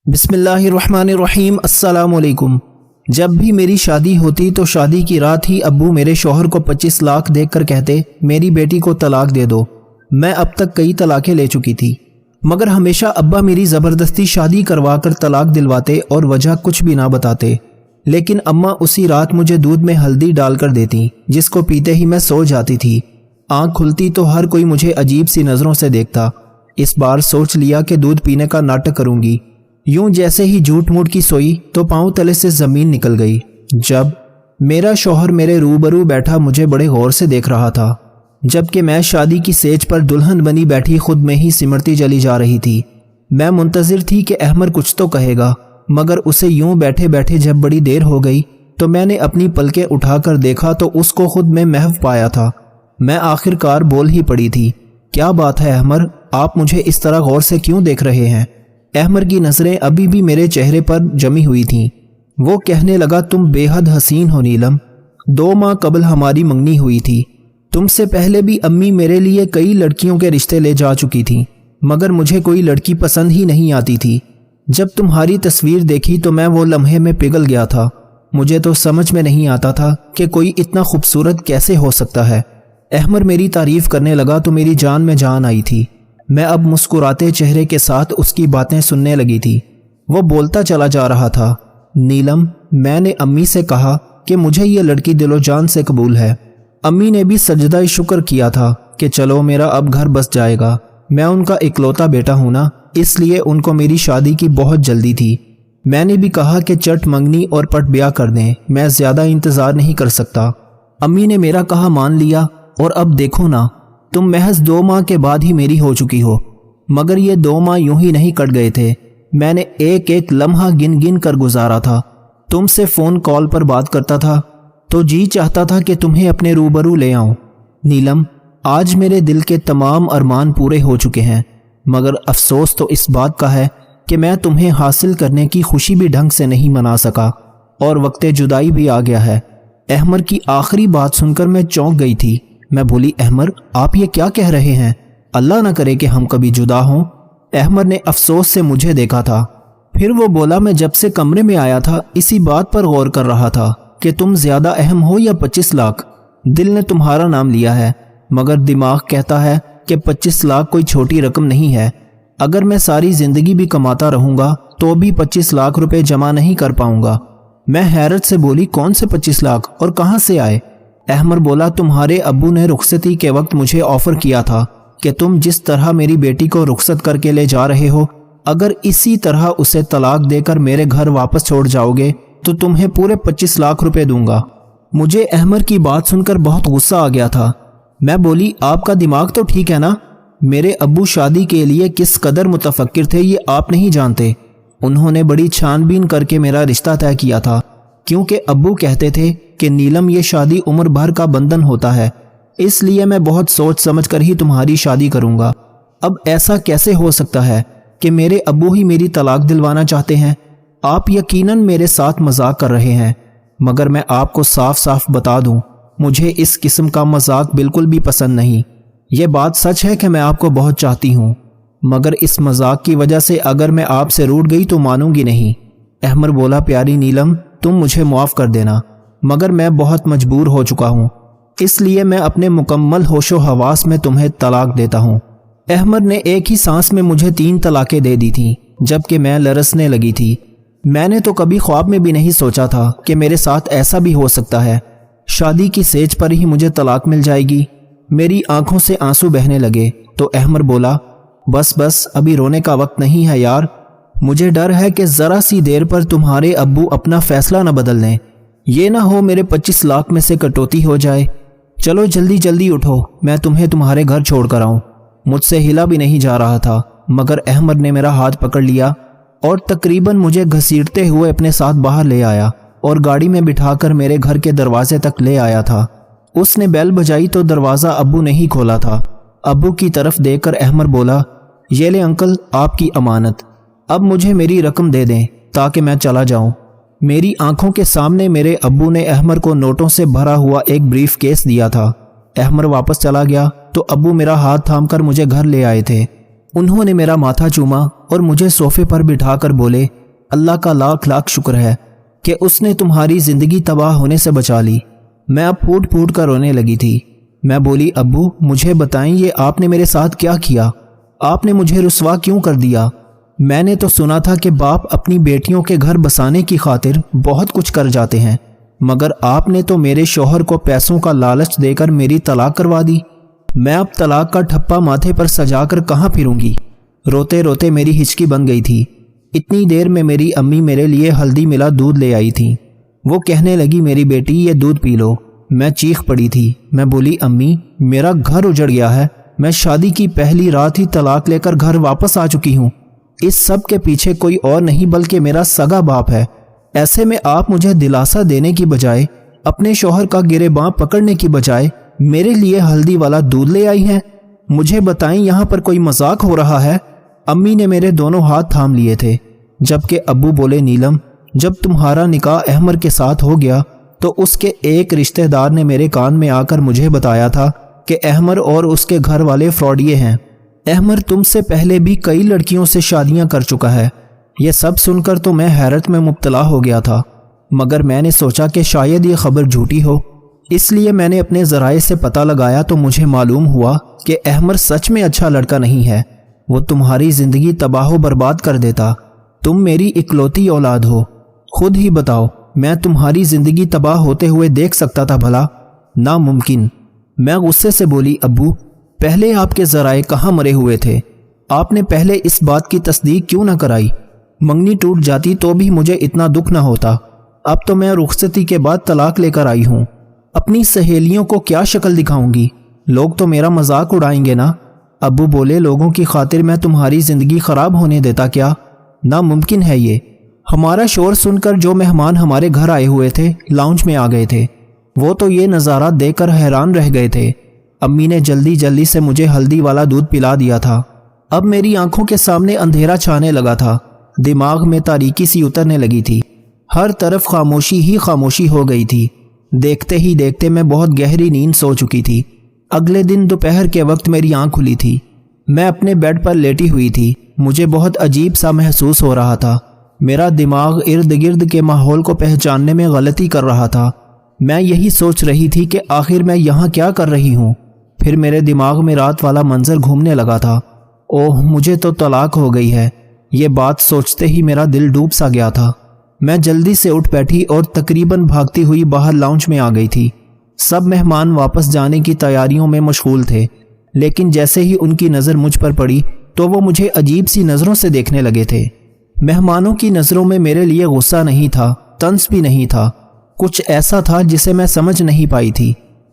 بسم اللہ الرحمن الرحیم۔ السلام علیکم۔ جب بھی میری شادی ہوتی تو شادی کی رات ہی ابو میرے شوہر کو 25 لاکھ دیکھ کر کہتے میری بیٹی کو طلاق دے دو۔ میں اب تک کئی طلاقیں لے چکی تھی، مگر ہمیشہ ابا میری زبردستی شادی کروا کر طلاق دلواتے اور وجہ کچھ بھی نہ بتاتے، لیکن اماں اسی رات مجھے دودھ میں ہلدی ڈال کر دیتی، جس کو پیتے ہی میں سو جاتی تھی۔ آنکھ کھلتی تو ہر کوئی مجھے عجیب سی نظروں سے دیکھتا۔ اس بار سوچ لیا کہ دودھ پینے کا ناٹک کروں گی۔ یوں جیسے ہی جھوٹ موٹ کی سوئی تو پاؤں تلے سے زمین نکل گئی۔ جب میرا شوہر میرے روبرو بیٹھا مجھے بڑے غور سے دیکھ رہا تھا، جبکہ میں شادی کی سیج پر دلہن بنی بیٹھی خود میں ہی سمرتی چلی جا رہی تھی۔ میں منتظر تھی کہ احمر کچھ تو کہے گا، مگر اسے یوں بیٹھے بیٹھے جب بڑی دیر ہو گئی تو میں نے اپنی پلکیں اٹھا کر دیکھا تو اس کو خود میں محو پایا تھا۔ میں آخر کار بول ہی پڑی تھی، کیا بات ہے احمر، آپ مجھے اس طرح غور سے کیوں دیکھ رہے ہیں؟ احمر کی نظریں ابھی بھی میرے چہرے پر جمی ہوئی تھیں۔ وہ کہنے لگا، تم بے حد حسین ہو نیلم۔ 2 ماہ قبل ہماری منگنی ہوئی تھی۔ تم سے پہلے بھی امی میرے لیے کئی لڑکیوں کے رشتے لے جا چکی تھیں، مگر مجھے کوئی لڑکی پسند ہی نہیں آتی تھی۔ جب تمہاری تصویر دیکھی تو میں وہ لمحے میں پگھل گیا تھا۔ مجھے تو سمجھ میں نہیں آتا تھا کہ کوئی اتنا خوبصورت کیسے ہو سکتا ہے۔ احمر میری تعریف کرنے لگا تو میری جان میں جان آئی تھی۔ میں اب مسکراتے چہرے کے ساتھ اس کی باتیں سننے لگی تھی۔ وہ بولتا چلا جا رہا تھا، نیلم، میں نے امی سے کہا کہ مجھے یہ لڑکی دل و جان سے قبول ہے۔ امی نے بھی سجدہ شکر کیا تھا کہ چلو میرا اب گھر بس جائے گا۔ میں ان کا اکلوتا بیٹا ہوں نا، اس لیے ان کو میری شادی کی بہت جلدی تھی۔ میں نے بھی کہا کہ چٹ منگنی اور پٹ بیاہ کر دیں، میں زیادہ انتظار نہیں کر سکتا۔ امی نے میرا کہا مان لیا، اور اب دیکھو نا، تم محض 2 ماہ کے بعد ہی میری ہو چکی ہو۔ مگر یہ 2 ماہ یوں ہی نہیں کٹ گئے تھے، میں نے ایک ایک لمحہ گن گن کر گزارا تھا۔ تم سے فون کال پر بات کرتا تھا تو جی چاہتا تھا کہ تمہیں اپنے روبرو لے آؤں۔ نیلم، آج میرے دل کے تمام ارمان پورے ہو چکے ہیں، مگر افسوس تو اس بات کا ہے کہ میں تمہیں حاصل کرنے کی خوشی بھی ڈھنگ سے نہیں منا سکا، اور وقت جدائی بھی آ گیا ہے۔ احمر کی آخری بات سن کر میں چونک گئی تھی۔ میں بولی، احمر آپ یہ کیا کہہ رہے ہیں؟ اللہ نہ کرے کہ ہم کبھی جدا ہوں۔ احمر نے افسوس سے مجھے دیکھا تھا، پھر وہ بولا، میں جب سے کمرے میں آیا تھا اسی بات پر غور کر رہا تھا کہ تم زیادہ اہم ہو یا 25 لاکھ۔ دل نے تمہارا نام لیا ہے، مگر دماغ کہتا ہے کہ 25 لاکھ کوئی چھوٹی رقم نہیں ہے۔ اگر میں ساری زندگی بھی کماتا رہوں گا تو بھی 25 لاکھ روپے جمع نہیں کر پاؤں گا۔ میں حیرت سے بولی، کون سے 25 لاکھ اور کہاں سے آئے؟ احمر بولا، تمہارے ابو نے رخصتی کے وقت مجھے آفر کیا تھا کہ تم جس طرح میری بیٹی کو رخصت کر کے لے جا رہے ہو، اگر اسی طرح اسے طلاق دے کر میرے گھر واپس چھوڑ جاؤ گے تو تمہیں پورے 25 لاکھ روپے دوں گا۔ مجھے احمر کی بات سن کر بہت غصہ آ گیا تھا۔ میں بولی، آپ کا دماغ تو ٹھیک ہے نا؟ میرے ابو شادی کے لیے کس قدر متفکر تھے یہ آپ نہیں جانتے۔ انہوں نے بڑی چھان بین کر کے میرا رشتہ طے کیا تھا، کیونکہ ابو کہتے تھے کہ نیلم، یہ شادی عمر بھر کا بندھن ہوتا ہے، اس لیے میں بہت سوچ سمجھ کر ہی تمہاری شادی کروں گا۔ اب ایسا کیسے ہو سکتا ہے کہ میرے ابو ہی میری طلاق دلوانا چاہتے ہیں؟ آپ یقیناً میرے ساتھ مذاق کر رہے ہیں، مگر میں آپ کو صاف صاف بتا دوں، مجھے اس قسم کا مذاق بالکل بھی پسند نہیں۔ یہ بات سچ ہے کہ میں آپ کو بہت چاہتی ہوں، مگر اس مذاق کی وجہ سے اگر میں آپ سے روٹھ گئی تو مانوں گی نہیں۔ احمر بولا، پیاری نیلم، تم مجھے معاف کر دینا، مگر میں بہت مجبور ہو چکا ہوں، اس لیے میں اپنے مکمل ہوش و حواس میں تمہیں طلاق دیتا ہوں۔ احمر نے ایک ہی سانس میں مجھے 3 طلاقیں دے دی تھیں، جبکہ میں لرزنے لگی تھی۔ میں نے تو کبھی خواب میں بھی نہیں سوچا تھا کہ میرے ساتھ ایسا بھی ہو سکتا ہے۔ شادی کی سیج پر ہی مجھے طلاق مل جائے گی۔ میری آنکھوں سے آنسو بہنے لگے تو احمر بولا، بس بس، ابھی رونے کا وقت نہیں ہے یار۔ مجھے ڈر ہے کہ ذرا سی دیر پر تمہارے ابو اپنا فیصلہ نہ بدل لیں، یہ نہ ہو میرے 25 لاکھ میں سے کٹوتی ہو جائے۔ چلو جلدی جلدی اٹھو، میں تمہیں تمہارے گھر چھوڑ کر آؤں۔ مجھ سے ہلا بھی نہیں جا رہا تھا، مگر احمر نے میرا ہاتھ پکڑ لیا اور تقریباً مجھے گھسیٹتے ہوئے اپنے ساتھ باہر لے آیا اور گاڑی میں بٹھا کر میرے گھر کے دروازے تک لے آیا تھا۔ اس نے بیل بجائی تو دروازہ ابو نے ہی کھولا تھا۔ ابو کی طرف دیکھ کر احمر بولا، یہ لے انکل، آپ کی امانت، اب مجھے میری رقم دے دیں تاکہ میں چلا جاؤں۔ میری آنکھوں کے سامنے میرے ابو نے احمر کو نوٹوں سے بھرا ہوا ایک بریف کیس دیا تھا۔ احمر واپس چلا گیا تو ابو میرا ہاتھ تھام کر مجھے گھر لے آئے تھے۔ انہوں نے میرا ماتھا چوما اور مجھے صوفے پر بٹھا کر بولے، اللہ کا لاکھ لاکھ شکر ہے کہ اس نے تمہاری زندگی تباہ ہونے سے بچا لی۔ میں اب پھوٹ پھوٹ کر رونے لگی تھی۔ میں بولی، ابو مجھے بتائیں یہ آپ نے میرے ساتھ کیا کیا؟ آپ نے مجھے رسوا کیوں کر دیا؟ میں نے تو سنا تھا کہ باپ اپنی بیٹیوں کے گھر بسانے کی خاطر بہت کچھ کر جاتے ہیں، مگر آپ نے تو میرے شوہر کو پیسوں کا لالچ دے کر میری طلاق کروا دی۔ میں اب طلاق کا ٹھپا ماتھے پر سجا کر کہاں پھروں گی؟ روتے روتے میری ہچکی بن گئی تھی۔ اتنی دیر میں میری امی میرے لیے ہلدی ملا دودھ لے آئی تھی۔ وہ کہنے لگی، میری بیٹی یہ دودھ پی لو۔ میں چیخ پڑی تھی۔ میں بولی، امی میرا گھر اجڑ گیا ہے، میں شادی کی پہلی رات ہی طلاق لے کر گھر واپس آ چکی ہوں۔ اس سب کے پیچھے کوئی اور نہیں بلکہ میرا سگا باپ ہے۔ ایسے میں آپ مجھے دلاسا دینے کی بجائے، اپنے شوہر کا گریباں پکڑنے کی بجائے میرے لیے ہلدی والا دودھ لے آئی ہیں۔ مجھے بتائیں یہاں پر کوئی مذاق ہو رہا ہے؟ امی نے میرے دونوں ہاتھ تھام لیے تھے، جبکہ ابو بولے، نیلم جب تمہارا نکاح احمر کے ساتھ ہو گیا تو اس کے ایک رشتہ دار نے میرے کان میں آ کر مجھے بتایا تھا کہ احمر اور اس کے گھر والے فراڈیے ہیں۔ احمر تم سے پہلے بھی کئی لڑکیوں سے شادیاں کر چکا ہے۔ یہ سب سن کر تو میں حیرت میں مبتلا ہو گیا تھا، مگر میں نے سوچا کہ شاید یہ خبر جھوٹی ہو، اس لیے میں نے اپنے ذرائع سے پتہ لگایا تو مجھے معلوم ہوا کہ احمر سچ میں اچھا لڑکا نہیں ہے۔ وہ تمہاری زندگی تباہ و برباد کر دیتا۔ تم میری اکلوتی اولاد ہو، خود ہی بتاؤ میں تمہاری زندگی تباہ ہوتے ہوئے دیکھ سکتا تھا بھلا؟ ناممکن۔ میں غصے سے بولی، ابو پہلے آپ کے ذرائع کہاں مرے ہوئے تھے؟ آپ نے پہلے اس بات کی تصدیق کیوں نہ کرائی؟ منگنی ٹوٹ جاتی تو بھی مجھے اتنا دکھ نہ ہوتا۔ اب تو میں رخصتی کے بعد طلاق لے کر آئی ہوں، اپنی سہیلیوں کو کیا شکل دکھاؤں گی؟ لوگ تو میرا مذاق اڑائیں گے نا۔ ابو بولے، لوگوں کی خاطر میں تمہاری زندگی خراب ہونے دیتا کیا؟ ناممکن ہے یہ۔ ہمارا شور سن کر جو مہمان ہمارے گھر آئے ہوئے تھے لاؤنج میں آ گئے تھے، وہ تو یہ نظارہ دیکھ کر حیران رہ گئے تھے۔ امی نے جلدی جلدی سے مجھے ہلدی والا دودھ پلا دیا تھا۔ اب میری آنکھوں کے سامنے اندھیرا چھانے لگا تھا، دماغ میں تاریکی سی اترنے لگی تھی، ہر طرف خاموشی ہی خاموشی ہو گئی تھی۔ دیکھتے ہی دیکھتے میں بہت گہری نیند سو چکی تھی۔ اگلے دن دوپہر کے وقت میری آنکھ کھلی تھی۔ میں اپنے بیڈ پر لیٹی ہوئی تھی۔ مجھے بہت عجیب سا محسوس ہو رہا تھا۔ میرا دماغ ارد گرد کے ماحول کو پہچاننے میں غلطی کر رہا تھا۔ میں یہی سوچ رہی تھی کہ آخر میں یہاں کیا کر رہی ہوں۔ پھر میرے دماغ میں رات والا منظر گھومنے لگا تھا۔ اوہ مجھے تو طلاق ہو گئی ہے، یہ بات سوچتے ہی میرا دل ڈوب سا گیا تھا۔ میں جلدی سے اٹھ بیٹھی اور تقریباً بھاگتی ہوئی باہر لاؤنج میں آ گئی تھی۔ سب مہمان واپس جانے کی تیاریوں میں مشغول تھے، لیکن جیسے ہی ان کی نظر مجھ پر پڑی تو وہ مجھے عجیب سی نظروں سے دیکھنے لگے تھے۔ مہمانوں کی نظروں میں میرے لیے غصہ نہیں تھا، طنز بھی نہیں تھا، کچھ ایسا تھا جسے میں سمجھ نہیں پائی تھی۔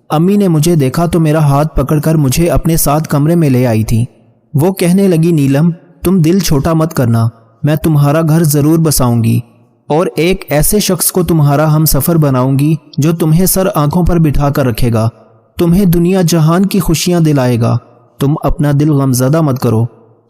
امی نے مجھے دیکھا تو میرا ہاتھ پکڑ کر مجھے اپنے ساتھ کمرے میں لے آئی تھی۔ وہ کہنے لگی، نیلم تم دل چھوٹا مت کرنا، میں تمہارا گھر ضرور بساؤں گی اور ایک ایسے شخص کو تمہارا ہم سفر بناؤں گی جو تمہیں سر آنکھوں پر بٹھا کر رکھے گا، تمہیں دنیا جہان کی خوشیاں دلائے گا۔ تم اپنا دل غمزدہ مت کرو۔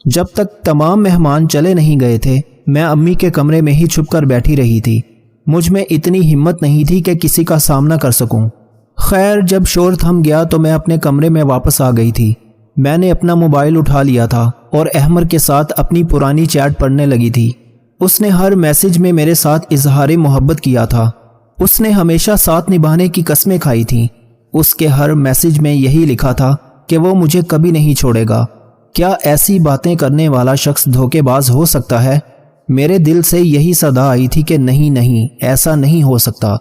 جب تک تمام مہمان چلے نہیں گئے تھے میں امی کے کمرے میں ہی چھپ کر بیٹھی رہی تھی۔ مجھ میں اتنی ہمت نہیں تھی کہ کسی کا سامنا کر سکوں۔ خیر جب شور تھم گیا تو میں اپنے کمرے میں واپس آ گئی تھی۔ میں نے اپنا موبائل اٹھا لیا تھا اور احمر کے ساتھ اپنی پرانی چیٹ پڑھنے لگی تھی۔ اس نے ہر میسج میں میرے ساتھ اظہار محبت کیا تھا۔ اس نے ہمیشہ ساتھ نبھانے کی قسمیں کھائی تھیں۔ اس کے ہر میسج میں یہی لکھا تھا کہ وہ مجھے کبھی نہیں چھوڑے گا۔ کیا ایسی باتیں کرنے والا شخص دھوکے باز ہو سکتا ہے؟ میرے دل سے یہی صدا آئی تھی کہ نہیں، ایسا نہیں ہو سکتا۔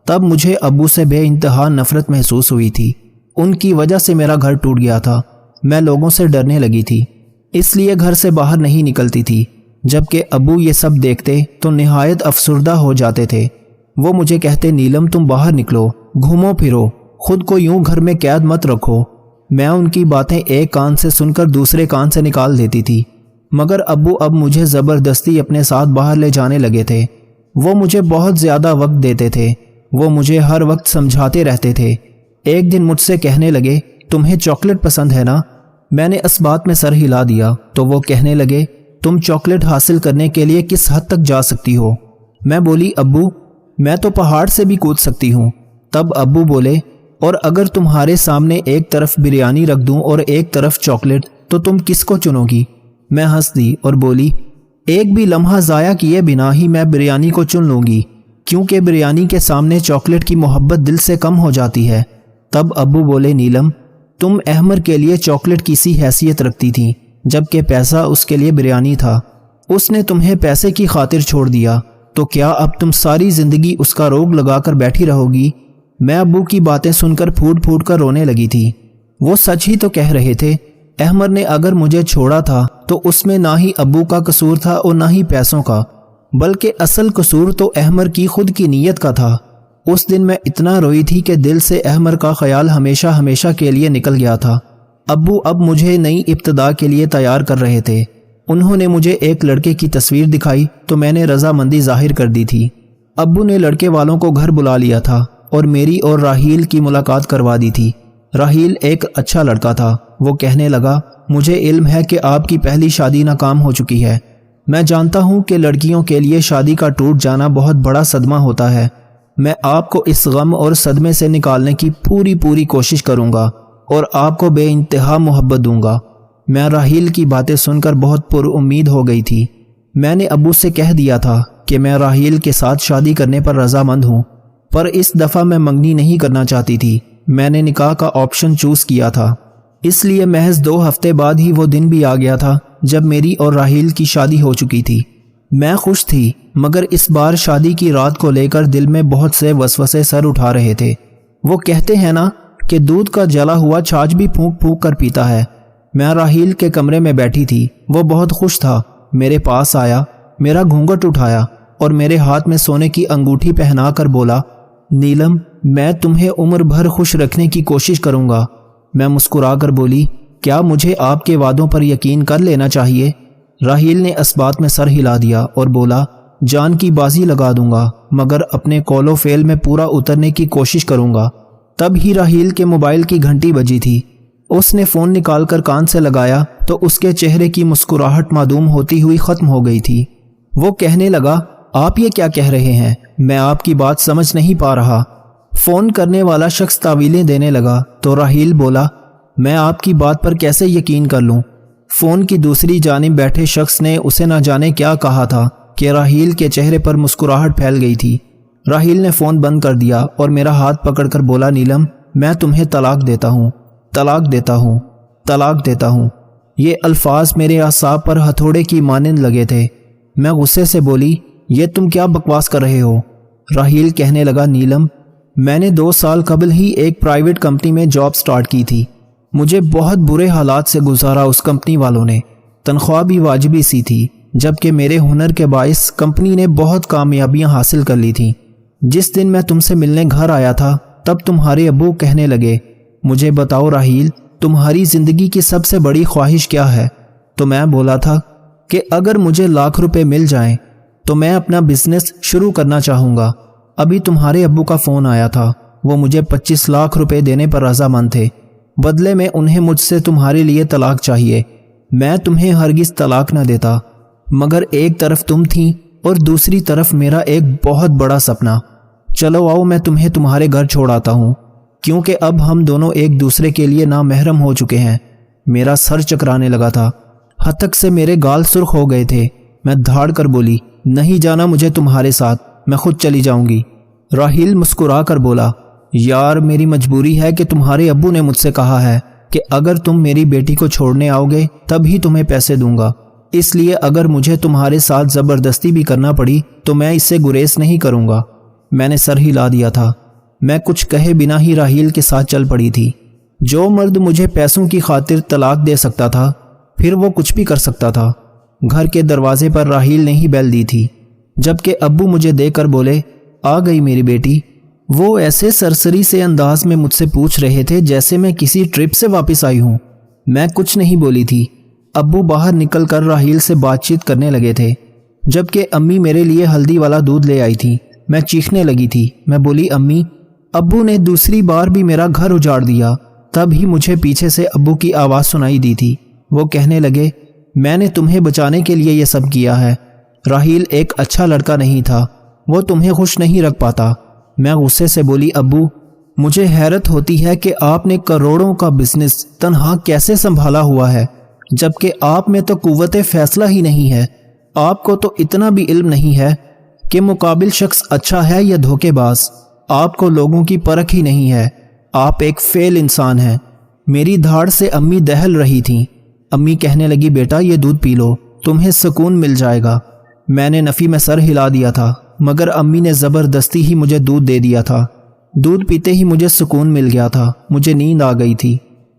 تب مجھے ابو سے بے انتہا نفرت محسوس ہوئی تھی۔ ان کی وجہ سے میرا گھر ٹوٹ گیا تھا۔ میں لوگوں سے ڈرنے لگی تھی، اس لیے گھر سے باہر نہیں نکلتی تھی۔ جبکہ ابو یہ سب دیکھتے تو نہایت افسردہ ہو جاتے تھے۔ وہ مجھے کہتے، نیلم تم باہر نکلو، گھومو پھرو، خود کو یوں گھر میں قید مت رکھو۔ میں ان کی باتیں ایک کان سے سن کر دوسرے کان سے نکال دیتی تھی، مگر ابو اب مجھے زبردستی اپنے ساتھ باہر لے جانے لگے تھے۔ وہ مجھے بہت زیادہ وقت دیتے تھے، وہ مجھے ہر وقت سمجھاتے رہتے تھے۔ ایک دن مجھ سے کہنے لگے، تمہیں چاکلیٹ پسند ہے نا؟ میں نے اس بات میں سر ہلا دیا تو وہ کہنے لگے، تم چاکلیٹ حاصل کرنے کے لیے کس حد تک جا سکتی ہو؟ میں بولی، ابو میں تو پہاڑ سے بھی کود سکتی ہوں۔ تب ابو بولے، اور اگر تمہارے سامنے ایک طرف بریانی رکھ دوں اور ایک طرف چاکلیٹ تو تم کس کو چنو گی؟ میں ہنس دی اور بولی ایک بھی لمحہ ضائع کیے بنا ہی میں بریانی کو چن لوں گی، کیونکہ بریانی کے سامنے چاکلیٹ کی محبت دل سے کم ہو جاتی ہے۔ تب ابو بولے نیلم تم احمر کے لیے چاکلیٹ کی سی حیثیت رکھتی تھی، جبکہ پیسہ اس کے لیے بریانی تھا۔ اس نے تمہیں پیسے کی خاطر چھوڑ دیا، تو کیا اب تم ساری زندگی اس کا روگ لگا کر بیٹھی رہو گی؟ میں ابو کی باتیں سن کر پھوٹ پھوٹ کر رونے لگی تھی۔ وہ سچ ہی تو کہہ رہے تھے۔ احمر نے اگر مجھے چھوڑا تھا تو اس میں نہ ہی ابو کا قصور تھا اور نہ ہی پیسوں کا، بلکہ اصل قصور تو احمر کی خود کی نیت کا تھا۔ اس دن میں اتنا روئی تھی کہ دل سے احمر کا خیال ہمیشہ ہمیشہ کے لیے نکل گیا تھا۔ ابو اب مجھے نئی ابتدا کے لیے تیار کر رہے تھے۔ انہوں نے مجھے ایک لڑکے کی تصویر دکھائی تو میں نے رضامندی ظاہر کر دی تھی۔ ابو نے لڑکے والوں کو گھر بلا لیا تھا اور میری اور راحیل کی ملاقات کروا دی تھی۔ راحیل ایک اچھا لڑکا تھا۔ وہ کہنے لگا مجھے علم ہے کہ آپ کی پہلی شادی ناکام ہو چکی ہے۔ میں جانتا ہوں کہ لڑکیوں کے لیے شادی کا ٹوٹ جانا بہت بڑا صدمہ ہوتا ہے۔ میں آپ کو اس غم اور صدمے سے نکالنے کی پوری کوشش کروں گا اور آپ کو بے انتہا محبت دوں گا۔ میں راحیل کی باتیں سن کر بہت پر امید ہو گئی تھی۔ میں نے ابو سے کہہ دیا تھا کہ میں راحیل کے ساتھ شادی کرنے پر رضامند ہوں، پر اس دفعہ میں منگنی نہیں کرنا چاہتی تھی۔ میں نے نکاح کا آپشن چوز کیا تھا، اس لیے محض 2 ہفتے بعد ہی وہ دن بھی آ گیا تھا جب میری اور راحیل کی شادی ہو چکی تھی۔ میں خوش تھی، مگر اس بار شادی کی رات کو لے کر دل میں بہت سے وسوسے سر اٹھا رہے تھے۔ وہ کہتے ہیں نا کہ دودھ کا جلا ہوا چھاچھ بھی پھونک پھونک کر پیتا ہے۔ میں راحیل کے کمرے میں بیٹھی تھی۔ وہ بہت خوش تھا۔ میرے پاس آیا، میرا گھونگھٹ اٹھایا اور میرے ہاتھ میں سونے کی انگوٹھی پہنا کر بولا نیلم میں تمہیں عمر بھر خوش رکھنے کی کوشش کروں گا۔ میں مسکرا کر بولی کیا مجھے آپ کے وعدوں پر یقین کر لینا چاہیے؟ راحیل نے اس بات میں سر ہلا دیا اور بولا جان کی بازی لگا دوں گا، مگر اپنے قول و فعل میں پورا اترنے کی کوشش کروں گا۔ تب ہی راحیل کے موبائل کی گھنٹی بجی تھی۔ اس نے فون نکال کر کان سے لگایا تو اس کے چہرے کی مسکراہٹ معدوم ہوتی ہوئی ختم ہو گئی تھی۔ وہ کہنے لگا آپ یہ کیا کہہ رہے ہیں؟ میں آپ کی بات سمجھ نہیں پا رہا۔ فون کرنے والا شخص تعویلیں دینے لگا تو راحیل بولا میں آپ کی بات پر کیسے یقین کر لوں؟ فون کی دوسری جانب بیٹھے شخص نے اسے نہ جانے کیا کہا تھا کہ راحیل کے چہرے پر مسکراہٹ پھیل گئی تھی۔ راحیل نے فون بند کر دیا اور میرا ہاتھ پکڑ کر بولا نیلم میں تمہیں طلاق دیتا ہوں، طلاق دیتا ہوں، طلاق دیتا ہوں۔ یہ الفاظ میرے اعصاب پر ہتھوڑے کی مانند لگے تھے۔ میں غصے سے بولی یہ تم کیا بکواس کر رہے ہو؟ راحیل کہنے لگا نیلم میں نے 2 سال قبل ہی ایک پرائیویٹ کمپنی میں جاب سٹارٹ کی تھی۔ مجھے بہت برے حالات سے گزارا اس کمپنی والوں نے۔ تنخواہ بھی واجبی سی تھی، جبکہ میرے ہنر کے باعث کمپنی نے بہت کامیابیاں حاصل کر لی تھیں۔ جس دن میں تم سے ملنے گھر آیا تھا تب تمہارے ابو کہنے لگے مجھے بتاؤ راحیل تمہاری زندگی کی سب سے بڑی خواہش کیا ہے؟ تو میں بولا تھا کہ اگر مجھے لاکھ روپے مل جائیں تو میں اپنا بزنس شروع کرنا چاہوں گا۔ ابھی تمہارے ابو کا فون آیا تھا، وہ مجھے 25 لاکھ روپے دینے پر رضامند تھے، بدلے میں انہیں مجھ سے تمہارے لیے طلاق چاہیے۔ میں تمہیں ہرگز طلاق نہ دیتا، مگر ایک طرف تم تھیں اور دوسری طرف میرا ایک بہت بڑا سپنا۔ چلو آؤ میں تمہیں تمہارے گھر چھوڑ آتا ہوں، کیونکہ اب ہم دونوں ایک دوسرے کے لیے نامحرم ہو چکے ہیں۔ میرا سر چکرانے لگا تھا، ہتک سے میرے گال سرخ ہو گئے تھے۔ میں دھاڑ کر بولی نہیں جانا مجھے تمہارے ساتھ، میں خود چلی جاؤں گی۔ راحیل مسکرا کر بولا یار میری مجبوری ہے کہ تمہارے ابو نے مجھ سے کہا ہے کہ اگر تم میری بیٹی کو چھوڑنے آؤ گے تب ہی تمہیں پیسے دوں گا، اس لیے اگر مجھے تمہارے ساتھ زبردستی بھی کرنا پڑی تو میں اس سے گریز نہیں کروں گا۔ میں نے سر ہلا دیا تھا۔ میں کچھ کہے بنا ہی راحیل کے ساتھ چل پڑی تھی۔ جو مرد مجھے پیسوں کی خاطر طلاق دے سکتا تھا پھر وہ کچھ بھی کر سکتا تھا۔ گھر کے دروازے پر راحیل نے ہی بیل دی تھی، جبکہ ابو مجھے دیکھ کر بولے آ گئی میری بیٹی۔ وہ ایسے سرسری سے انداز میں مجھ سے پوچھ رہے تھے جیسے میں کسی ٹرپ سے واپس آئی ہوں۔ میں کچھ نہیں بولی تھی۔ ابو باہر نکل کر راحیل سے بات چیت کرنے لگے تھے، جبکہ امی میرے لیے ہلدی والا دودھ لے آئی تھی۔ میں چیخنے لگی تھی۔ میں بولی امی ابو نے دوسری بار بھی میرا گھر اجاڑ دیا۔ تب ہی مجھے پیچھے سے ابو کی آواز سنائی دی تھی۔ وہ کہنے لگے میں نے تمہیں بچانے کے لیے یہ سب کیا ہے۔ راحیل ایک اچھا لڑکا نہیں تھا، وہ تمہیں خوش نہیں رکھ پاتا۔ میں غصے سے بولی ابو مجھے حیرت ہوتی ہے کہ آپ نے کروڑوں کا بزنس تنہا کیسے سنبھالا ہوا ہے۔ جبکہ آپ میں تو قوت فیصلہ ہی نہیں ہے۔ آپ کو تو اتنا بھی علم نہیں ہے کہ مقابل شخص اچھا ہے یا دھوکے باز۔ آپ کو لوگوں کی پرکھ ہی نہیں ہے۔ آپ ایک فیل انسان ہیں۔ میری دھاڑ سے امی دہل رہی تھیں۔ امی کہنے لگی بیٹا یہ دودھ پی لو، تمہیں سکون مل جائے گا۔ میں نے نفی میں سر ہلا دیا تھا، مگر امی نے زبردستی ہی مجھے دودھ دے دیا تھا۔ دودھ پیتے ہی مجھے سکون مل گیا تھا، مجھے نیند آ گئی تھی۔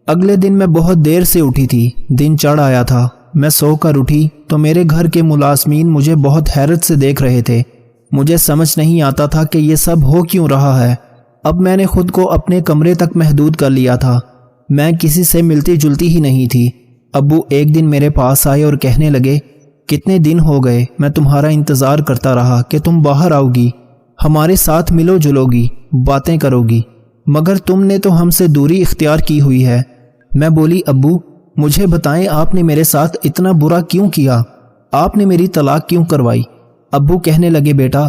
اگلے دن میں بہت دیر سے اٹھی تھی، دن چڑھ آیا تھا۔ میں سو کر اٹھی تو میرے گھر کے ملازمین مجھے بہت حیرت سے دیکھ رہے تھے۔ مجھے سمجھ نہیں آتا تھا کہ یہ سب ہو کیوں رہا ہے۔ اب میں نے خود کو اپنے کمرے تک محدود کر لیا تھا۔ میں کسی سے ملتی جلتی ہی نہیں تھی۔ ابو ایک دن میرے پاس آئے اور کہنے لگے کتنے دن ہو گئے میں تمہارا انتظار کرتا رہا کہ تم باہر آؤ گی، ہمارے ساتھ ملو جلو گی، باتیں کرو گی، مگر تم نے تو ہم سے دوری اختیار کی ہوئی ہے۔ میں بولی ابو مجھے بتائیں آپ نے میرے ساتھ اتنا برا کیوں کیا؟ آپ نے میری طلاق کیوں کروائی؟ ابو کہنے لگے بیٹا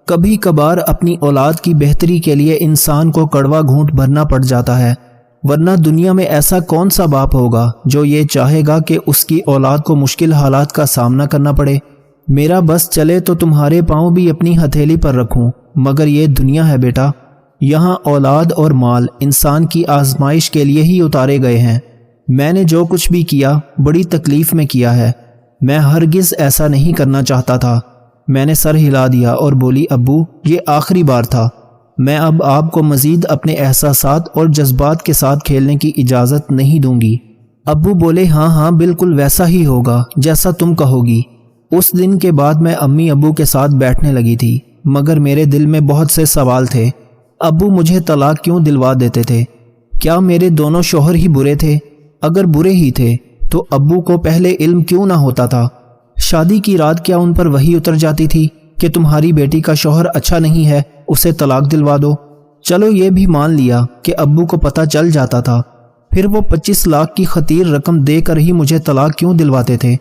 کبھی کبھار اپنی اولاد کی بہتری کے لیے انسان کو کڑوا گھونٹ بھرنا پڑ جاتا ہے، ورنہ دنیا میں ایسا کون سا باپ ہوگا جو یہ چاہے گا کہ اس کی اولاد کو مشکل حالات کا سامنا کرنا پڑے۔ میرا بس چلے تو تمہارے پاؤں بھی اپنی ہتھیلی پر رکھوں، مگر یہ دنیا ہے بیٹا، یہاں اولاد اور مال انسان کی آزمائش کے لیے ہی اتارے گئے ہیں۔ میں نے جو کچھ بھی کیا بڑی تکلیف میں کیا ہے، میں ہرگز ایسا نہیں کرنا چاہتا تھا۔ میں نے سر ہلا دیا اور بولی ابو یہ آخری بار تھا، میں اب آپ کو مزید اپنے احساسات اور جذبات کے ساتھ کھیلنے کی اجازت نہیں دوں گی۔ ابو بولے ہاں ہاں بالکل ویسا ہی ہوگا جیسا تم کہو گی۔ اس دن کے بعد میں امی ابو کے ساتھ بیٹھنے لگی تھی، مگر میرے دل میں بہت سے سوال تھے۔ ابو مجھے طلاق کیوں دلوا دیتے تھے؟ کیا میرے دونوں شوہر ہی برے تھے؟ اگر برے ہی تھے تو ابو کو پہلے علم کیوں نہ ہوتا تھا؟ شادی کی رات کیا ان پر وحی اتر جاتی تھی کہ تمہاری بیٹی کا شوہر اچھا نہیں ہے، اسے طلاق دلوا دو؟ چلو یہ بھی مان لیا کہ ابو کو پتہ چل جاتا تھا، پھر وہ 25 لاکھ کی خطیر رقم دے کر ہی مجھے طلاق کیوں دلواتے تھے؟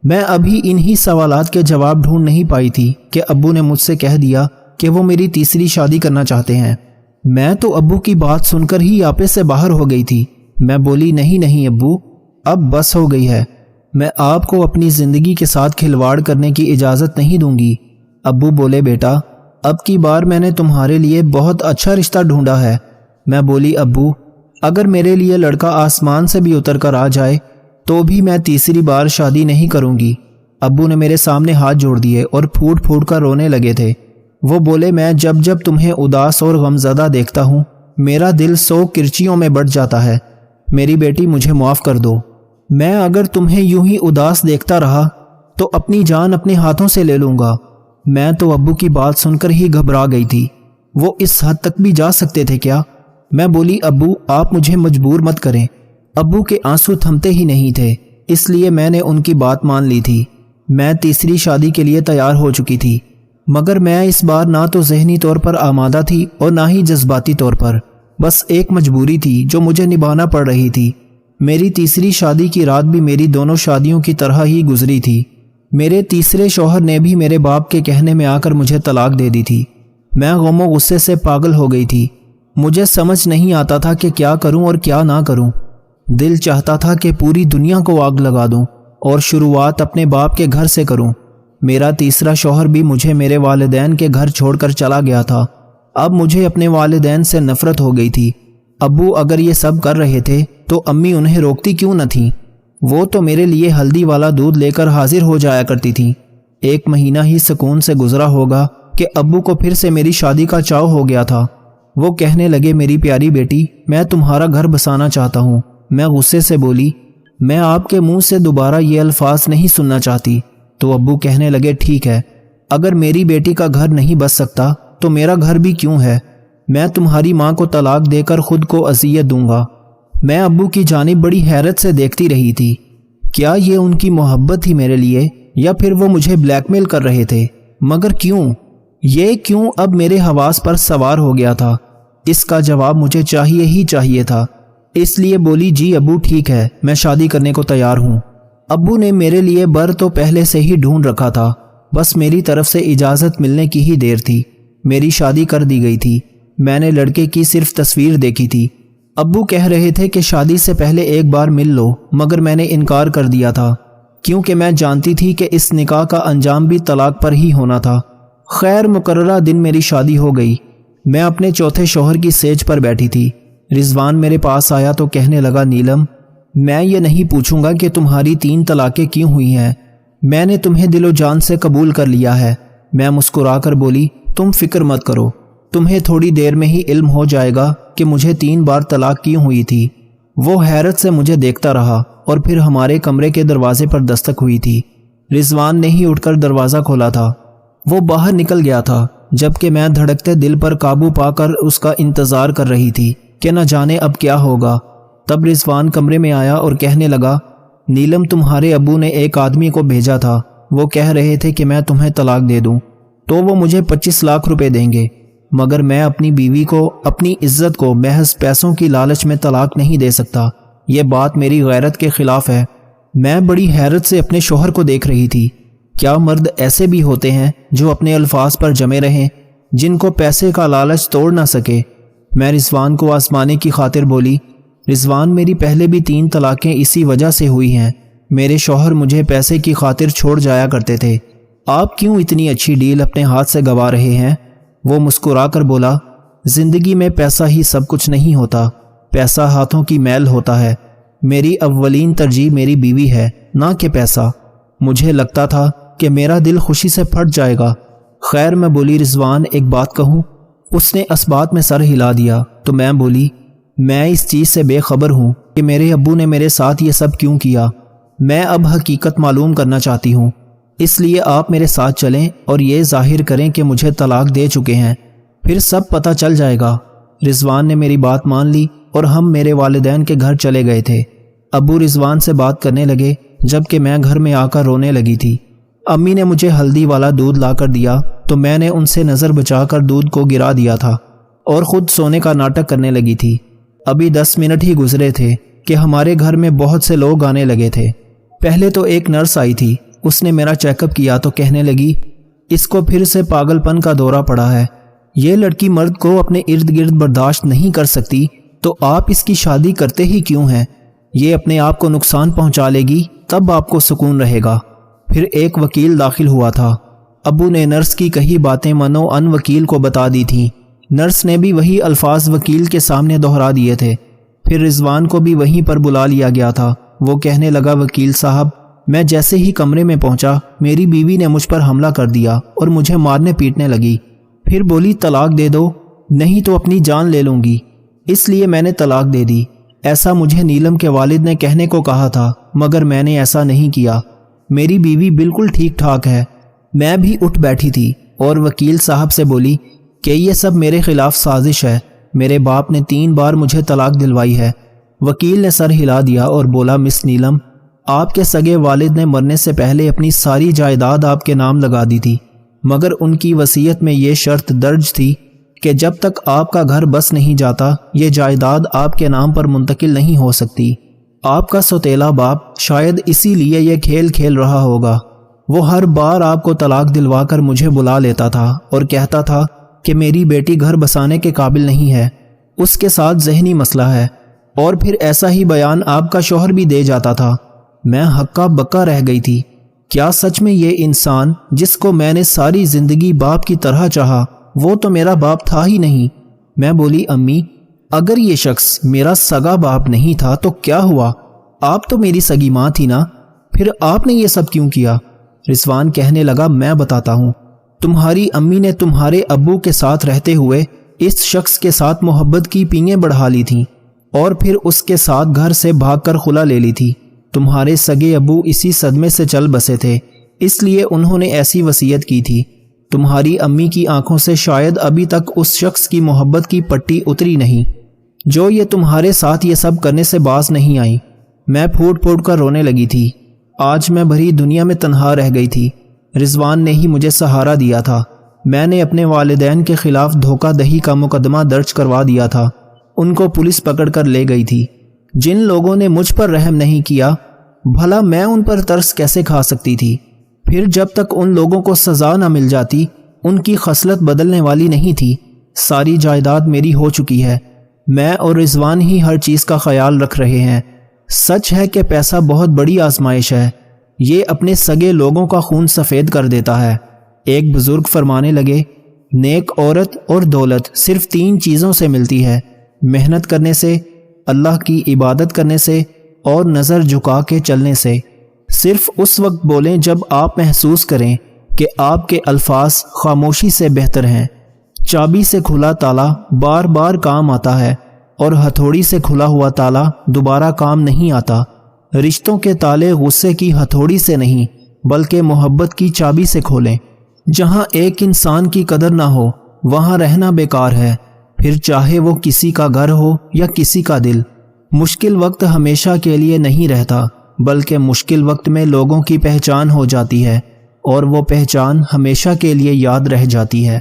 میں ابھی انہی سوالات کے جواب ڈھونڈ نہیں پائی تھی کہ ابو نے مجھ سے کہہ دیا کہ وہ میری تیسری شادی کرنا چاہتے ہیں۔ میں تو ابو کی بات سن کر ہی آپے سے باہر ہو گئی تھی۔ میں بولی نہیں ابو اب بس ہو گئی ہے، میں آپ کو اپنی زندگی کے ساتھ کھلواڑ کرنے کی اجازت نہیں دوں گی۔ ابو بولے بیٹا اب کی بار میں نے تمہارے لیے بہت اچھا رشتہ ڈھونڈا ہے۔ میں بولی ابو اگر میرے لیے لڑکا آسمان سے بھی اتر کر آ جائے تو بھی میں تیسری بار شادی نہیں کروں گی۔ ابو نے میرے سامنے ہاتھ جوڑ دیے اور پھوٹ پھوٹ کر رونے لگے تھے۔ وہ بولے میں جب تمہیں اداس اور غمزدہ دیکھتا ہوں میرا دل 100 کرچیوں میں بٹ جاتا ہے۔ میری بیٹی مجھے معاف کر دو، میں اگر تمہیں یوں ہی اداس دیکھتا رہا تو اپنی جان اپنے ہاتھوں سے لے لوں گا۔ میں تو ابو کی بات سن کر ہی گھبرا گئی تھی، وہ اس حد تک بھی جا سکتے تھے کیا؟ میں بولی ابو آپ مجھے مجبور مت کریں۔ ابو کے آنسو تھمتے ہی نہیں تھے، اس لیے میں نے ان کی بات مان لی تھی۔ میں تیسری شادی کے لیے تیار ہو چکی تھی، مگر میں اس بار نہ تو ذہنی طور پر آمادہ تھی اور نہ ہی جذباتی طور پر، بس ایک مجبوری تھی جو مجھے نبھانا پڑ رہی تھی۔ میری تیسری شادی کی رات بھی میری دونوں شادیوں کی طرح ہی گزری تھی۔ میرے تیسرے شوہر نے بھی میرے باپ کے کہنے میں آ کر مجھے طلاق دے دی تھی۔ میں غم و غصے سے پاگل ہو گئی تھی، مجھے سمجھ نہیں آتا تھا کہ کیا کروں اور کیا نہ کروں۔ دل چاہتا تھا کہ پوری دنیا کو آگ لگا دوں اور شروعات اپنے باپ کے گھر سے کروں۔ میرا تیسرا شوہر بھی مجھے میرے والدین کے گھر چھوڑ کر چلا گیا تھا۔ اب مجھے اپنے والدین سے نفرت ہو گئی تھی۔ ابو اگر یہ سب کر رہے تھے تو امی انہیں روکتی کیوں نہ تھیں؟ وہ تو میرے لیے ہلدی والا دودھ لے کر حاضر ہو جایا کرتی تھیں۔ 1 مہینہ ہی سکون سے گزرا ہوگا کہ ابو کو پھر سے میری شادی کا چاؤ ہو گیا تھا۔ وہ کہنے لگے میری پیاری بیٹی میں تمہارا گھر بسانا چاہتا ہوں۔ میں غصے سے بولی میں آپ کے منہ سے دوبارہ یہ الفاظ نہیں سننا چاہتی۔ تو ابو کہنے لگے ٹھیک ہے، اگر میری بیٹی کا گھر نہیں بس سکتا تو میرا گھر بھی کیوں ہے؟ میں تمہاری ماں کو طلاق دے کر خود کو اذیت دوں گا۔ میں ابو کی جانب بڑی حیرت سے دیکھتی رہی تھی، کیا یہ ان کی محبت تھی میرے لیے یا پھر وہ مجھے بلیک میل کر رہے تھے؟ مگر کیوں؟ یہ کیوں اب میرے حواس پر سوار ہو گیا تھا؟ اس کا جواب مجھے چاہیے ہی چاہیے تھا، اس لیے بولی جی ابو ٹھیک ہے، میں شادی کرنے کو تیار ہوں۔ ابو نے میرے لیے بر تو پہلے سے ہی ڈھونڈ رکھا تھا، بس میری طرف سے اجازت ملنے کی ہی دیر تھی۔ میری شادی کر دی گئی تھی۔ میں نے لڑکے کی صرف تصویر دیکھی تھی، ابو کہہ رہے تھے کہ شادی سے پہلے ایک بار مل لو، مگر میں نے انکار کر دیا تھا کیونکہ میں جانتی تھی کہ اس نکاح کا انجام بھی طلاق پر ہی ہونا تھا۔ خیر مقررہ دن میری شادی ہو گئی۔ میں اپنے چوتھے شوہر کی سیج پر بیٹھی تھی۔ رضوان میرے پاس آیا تو کہنے لگا، نیلم میں یہ نہیں پوچھوں گا کہ تمہاری 3 طلاقیں کیوں ہوئی ہیں، میں نے تمہیں دل و جان سے قبول کر لیا ہے۔ میں مسکرا کر بولی، تم فکر مت کرو، تمہیں تھوڑی دیر میں ہی علم ہو جائے گا کہ مجھے 3 بار طلاق کیوں ہوئی تھی۔ وہ حیرت سے مجھے دیکھتا رہا اور پھر ہمارے کمرے کے دروازے پر دستک ہوئی تھی۔ رضوان نے ہی اٹھ کر دروازہ کھولا تھا۔ وہ باہر نکل گیا تھا جبکہ میں دھڑکتے دل پر قابو پا کر اس کا انتظار کر رہی تھی کہ نہ جانے اب کیا ہوگا۔ تب رضوان کمرے میں آیا اور کہنے لگا، نیلم تمہارے ابو نے ایک آدمی کو بھیجا تھا، وہ کہہ رہے تھے کہ میں تمہیں طلاق دے دوں تو وہ مجھے 25 لاکھ روپے دیں گے، مگر میں اپنی بیوی کو، اپنی عزت کو محض پیسوں کی لالچ میں طلاق نہیں دے سکتا۔ یہ بات میری غیرت کے خلاف ہے۔ میں بڑی حیرت سے اپنے شوہر کو دیکھ رہی تھی۔ کیا مرد ایسے بھی ہوتے ہیں جو اپنے الفاظ پر جمے رہیں، جن کو پیسے کا لالچ توڑ نہ سکے؟ میں رضوان کو آزمانے کی خاطر بولی، رضوان میری پہلے بھی 3 طلاقیں اسی وجہ سے ہوئی ہیں۔ میرے شوہر مجھے پیسے کی خاطر چھوڑ جایا کرتے تھے، آپ کیوں اتنی اچھی ڈیل اپنے ہاتھ سے گوا رہے ہیں؟ وہ مسکرا کر بولا، زندگی میں پیسہ ہی سب کچھ نہیں ہوتا، پیسہ ہاتھوں کی میل ہوتا ہے۔ میری اولین ترجیح میری بیوی ہے، نہ کہ پیسہ۔ مجھے لگتا تھا کہ میرا دل خوشی سے پھٹ جائے گا۔ خیر میں بولی، رضوان ایک بات کہوں؟ اس نے اسبات میں سر ہلا دیا تو میں بولی، میں اس چیز سے بے خبر ہوں کہ میرے ابو نے میرے ساتھ یہ سب کیوں کیا۔ میں اب حقیقت معلوم کرنا چاہتی ہوں، اس لیے آپ میرے ساتھ چلیں اور یہ ظاہر کریں کہ مجھے طلاق دے چکے ہیں، پھر سب پتہ چل جائے گا۔ رضوان نے میری بات مان لی اور ہم میرے والدین کے گھر چلے گئے تھے۔ ابو رضوان سے بات کرنے لگے جبکہ میں گھر میں آ کر رونے لگی تھی۔ امی نے مجھے ہلدی والا دودھ لا کر دیا تو میں نے ان سے نظر بچا کر دودھ کو گرا دیا تھا اور خود سونے کا ناٹک کرنے لگی تھی۔ ابھی 10 منٹ ہی گزرے تھے کہ ہمارے گھر میں بہت سے لوگ آنے لگے تھے۔ پہلے تو ایک نرس آئی تھی، اس نے میرا چیک اپ کیا تو کہنے لگی، اس کو پھر سے پاگل پن کا دورہ پڑا ہے، یہ لڑکی مرد کو اپنے ارد گرد برداشت نہیں کر سکتی تو آپ اس کی شادی کرتے ہی کیوں ہیں؟ یہ اپنے آپ کو نقصان پہنچا لے گی تب آپ کو سکون رہے گا۔ پھر ایک وکیل داخل ہوا تھا۔ ابو نے نرس کی کہی باتیں منو ان وکیل کو بتا دی تھیں۔ نرس نے بھی وہی الفاظ وکیل کے سامنے دہرا دیے تھے۔ پھر رضوان کو بھی وہیں پر بلا لیا گیا تھا۔ وہ کہنے لگا، وکیل صاحب میں جیسے ہی کمرے میں پہنچا میری بیوی نے مجھ پر حملہ کر دیا اور مجھے مارنے پیٹنے لگی، پھر بولی طلاق دے دو نہیں تو اپنی جان لے لوں گی، اس لیے میں نے طلاق دے دی۔ ایسا مجھے نیلم کے والد نے کہنے کو کہا تھا مگر میں نے ایسا نہیں کیا، میری بیوی بالکل ٹھیک ٹھاک ہے۔ میں بھی اٹھ بیٹھی تھی اور وکیل صاحب سے بولی کہ یہ سب میرے خلاف سازش ہے، میرے باپ نے 3 بار مجھے طلاق دلوائی ہے۔ وکیل نے سر ہلا دیا اور بولا، مس نیلم آپ کے سگے والد نے مرنے سے پہلے اپنی ساری جائیداد آپ کے نام لگا دی تھی، مگر ان کی وصیت میں یہ شرط درج تھی کہ جب تک آپ کا گھر بس نہیں جاتا یہ جائیداد آپ کے نام پر منتقل نہیں ہو سکتی۔ آپ کا سوتیلا باپ شاید اسی لیے یہ کھیل کھیل رہا ہوگا، وہ ہر بار آپ کو طلاق دلوا کر مجھے بلا لیتا تھا اور کہتا تھا کہ میری بیٹی گھر بسانے کے قابل نہیں ہے، اس کے ساتھ ذہنی مسئلہ ہے، اور پھر ایسا ہی بیان آپ کا شوہر بھی دے جاتا تھا۔ میں ہکا بکا رہ گئی تھی، کیا سچ میں یہ انسان جس کو میں نے ساری زندگی باپ کی طرح چاہا وہ تو میرا باپ تھا ہی نہیں؟ میں بولی، امی اگر یہ شخص میرا سگا باپ نہیں تھا تو کیا ہوا؟ آپ تو میری سگی ماں تھی نا، پھر آپ نے یہ سب کیوں کیا؟ رضوان کہنے لگا، میں بتاتا ہوں، تمہاری امی نے تمہارے ابو کے ساتھ رہتے ہوئے اس شخص کے ساتھ محبت کی پینگیں بڑھا لی تھیں اور پھر اس کے ساتھ گھر سے بھاگ کر خلا لے لی تھی۔ تمہارے سگے ابو اسی صدمے سے چل بسے تھے، اس لیے انہوں نے ایسی وصیت کی تھی۔ تمہاری امی کی آنکھوں سے شاید ابھی تک اس شخص کی محبت کی پٹی اتری نہیں جو یہ تمہارے ساتھ یہ سب کرنے سے باز نہیں آئی۔ میں پھوٹ پھوٹ کر رونے لگی تھی۔ آج میں بھری دنیا میں تنہا رہ گئی تھی۔ رضوان نے ہی مجھے سہارا دیا تھا۔ میں نے اپنے والدین کے خلاف دھوکہ دہی کا مقدمہ درج کروا دیا تھا، ان کو پولیس پکڑ کر لے گئی تھی۔ جن لوگوں نے مجھ پر رحم نہیں کیا، بھلا میں ان پر ترس کیسے کھا سکتی تھی؟ پھر جب تک ان لوگوں کو سزا نہ مل جاتی ان کی خصلت بدلنے والی نہیں تھی۔ ساری جائیداد میری ہو چکی ہے، میں اور رضوان ہی ہر چیز کا خیال رکھ رہے ہیں۔ سچ ہے کہ پیسہ بہت بڑی آزمائش ہے، یہ اپنے سگے لوگوں کا خون سفید کر دیتا ہے۔ ایک بزرگ فرمانے لگے، نیک عورت اور دولت صرف 3 چیزوں سے ملتی ہے، محنت کرنے سے، اللہ کی عبادت کرنے سے اور نظر جھکا کے چلنے سے۔ صرف اس وقت بولیں جب آپ محسوس کریں کہ آپ کے الفاظ خاموشی سے بہتر ہیں۔ چابی سے کھلا تالا بار بار کام آتا ہے اور ہتھوڑی سے کھلا ہوا تالا دوبارہ کام نہیں آتا۔ رشتوں کے تالے غصے کی ہتھوڑی سے نہیں بلکہ محبت کی چابی سے کھولیں۔ جہاں ایک انسان کی قدر نہ ہو وہاں رہنا بیکار ہے، پھر چاہے وہ کسی کا گھر ہو یا کسی کا دل۔ مشکل وقت ہمیشہ کے لیے نہیں رہتا بلکہ مشکل وقت میں لوگوں کی پہچان ہو جاتی ہے اور وہ پہچان ہمیشہ کے لیے یاد رہ جاتی ہے۔